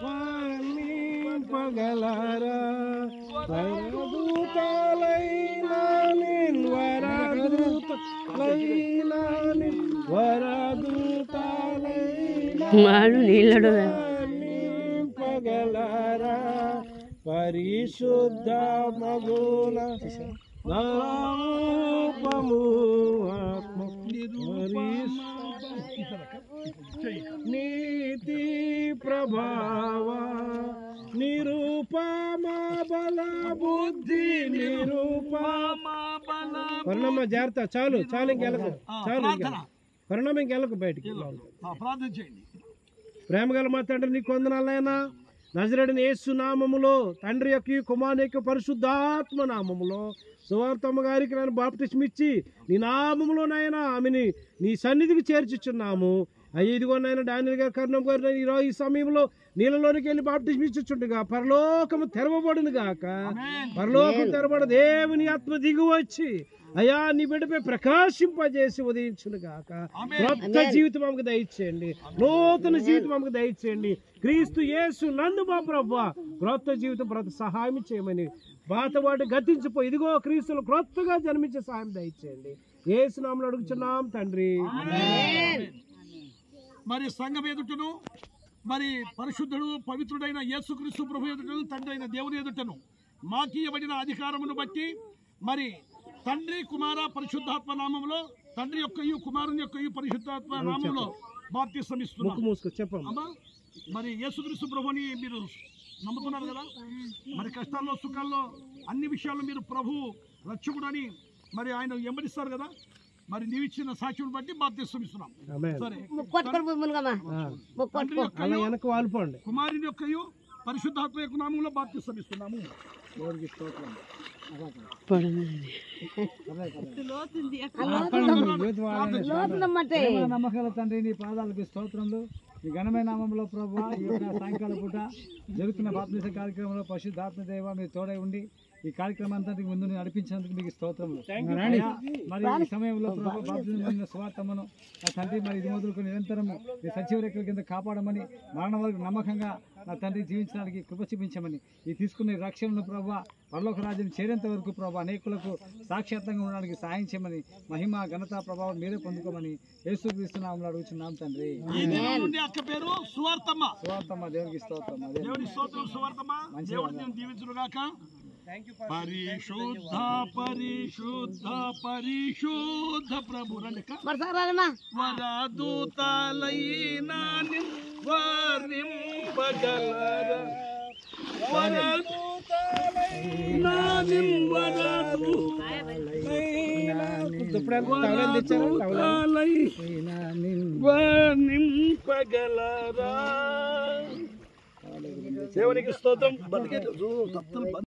వర్ణింపగలరా వరదూతలైన నిన్ వరదూతలైన వర్ణింపగలరా పరిశుద్ధ మగున నామము ఆత్మ నీతి ప్రభావ నిరూపమా బల బుద్ధి నిరూపమా బల పరిణామ జాగ్రత్త చాలు ఇంకెళ్ళకు చాలు పరిణామం ఇంకెళ్ళకు బయటికి ప్రార్థన చేయండి. ప్రేమగల మా తండ్రి నీకు వందనాలైనా నజరేయుడైన యేసు నామములో తండ్రి యొక్క కుమారుని యొక్క పరిశుద్ధాత్మ నామములో సువార్తమ్మ గారికి నేను బాప్తిస్మ ఇచ్చి నీ నామములో నాయనా ఆమెని నీ సన్నిధికి చేర్చుచున్నాము. అయ్యి ఇదిగోనైనా డానియల్ గారు కర్ణం గారు ఈరోజు ఈ సమయంలో నీళ్ళలోనికి వెళ్ళి బాప్తిస్మ ఇచ్చుచుండగా పరలోకము తెరవబడును గాక. పరలోకం తెరబడ దేవుని ఆత్మ దిగు వచ్చి అయ్యా నీ బిడ్డపై ప్రకాశింపజేసి ఉదయించును గాక. క్రొత్త జీవితం ఆమెకు దయచేయండి, నూతన జీవితం ఆమెకు దయచేయండి. క్రీస్తు యేసు నందు మా ప్రభువా క్రొత్త జీవితం బ్రత సహాయం చేయమని బాతవాడు గతించిపోయి ఇదిగో క్రీస్తులు క్రొత్తగా జన్మించే సహాయం దయచేయండి. యేసు నామములో అడుగుచున్నాం తండ్రి. మరి సంఘం ఎదుటను మరి పరిశుద్ధుడు పవిత్రుడైన యేసుక్రీస్తు ప్రభు ఎదుటను తండ్రి అయిన దేవుని ఎదుటను మాకీయబడిన అధికారమును బట్టి మరి తండ్రి కుమార పరిశుద్ధాత్మ నామములో తండ్రి యొక్కయు కుమారుని యొక్కయు పరిశుద్ధాత్మ నామములో బాప్తిస్మం ఇస్తున్నాం. మరి యేసుక్రీస్తు ప్రభుని మీరు నమ్ముతున్నారు కదా, మరి కష్టాల్లో సుఖాల్లో అన్ని విషయాల్లో మీరు ప్రభు రక్షకుడని మరి ఆయన వెంబడిస్తారు కదా, మరి నీవిచ్చిన సాక్షుని బట్టి బాప్తిస్మం ఇస్తున్నాం. సరే కుమారుని యొక్కయు పరిశుద్ధాత్మ యొక్క నామంలో బాప్తిస్మం ఇస్తున్నాము. నమ్మకాల తండ్రి నీ పాదాలకు స్తోత్రములు. ఈ ఘనమైన నామంలో ప్రభువా ఈ యొక్క సాయంకాల పూట జరుగుతున్న బాప్తిస్మ కార్యక్రమంలో పరిశుద్ధాత్మ దేవ మీరు తోడై ఉండి ఈ కార్యక్రమానికి ముందు నడిపించినందుకు మీకు స్తోత్రములు. మరి ఈ సమయంలో ప్రభు బాప్తిస్మ స్వార్థమును నా తండ్రి మరి ఇది మొదలుకొని నిరంతరం మీ సజీవ రేఖల కింద కాపాడమని మరణ వరకు నమ్మకంగా నా తండ్రి జీవించడానికి కృప చూపించమని ఈ తీసుకున్న రక్షణను ప్రభు పరలోక రాజ్యం చేరేంత వరకు ప్రభు అనేకులకు సాక్షాత్తంగా ఉండడానికి సహాయం చేయమని మహిమ ఘనత ప్రభావం మీరే పొందుకోమని యేసుక్రీస్తు నామములో అడుగుచున్నాం తండ్రి. సువార్తమ్మ దేవునికి స్తోత్రం. పరిశుద్ధ పరిశుద్ధ పరిశుద్ధ ప్రభు వరదూతలైన వర్ణింపగలరా వరదూతలైన వర్ణింపగలరా. దేవునికి స్తోత్రం.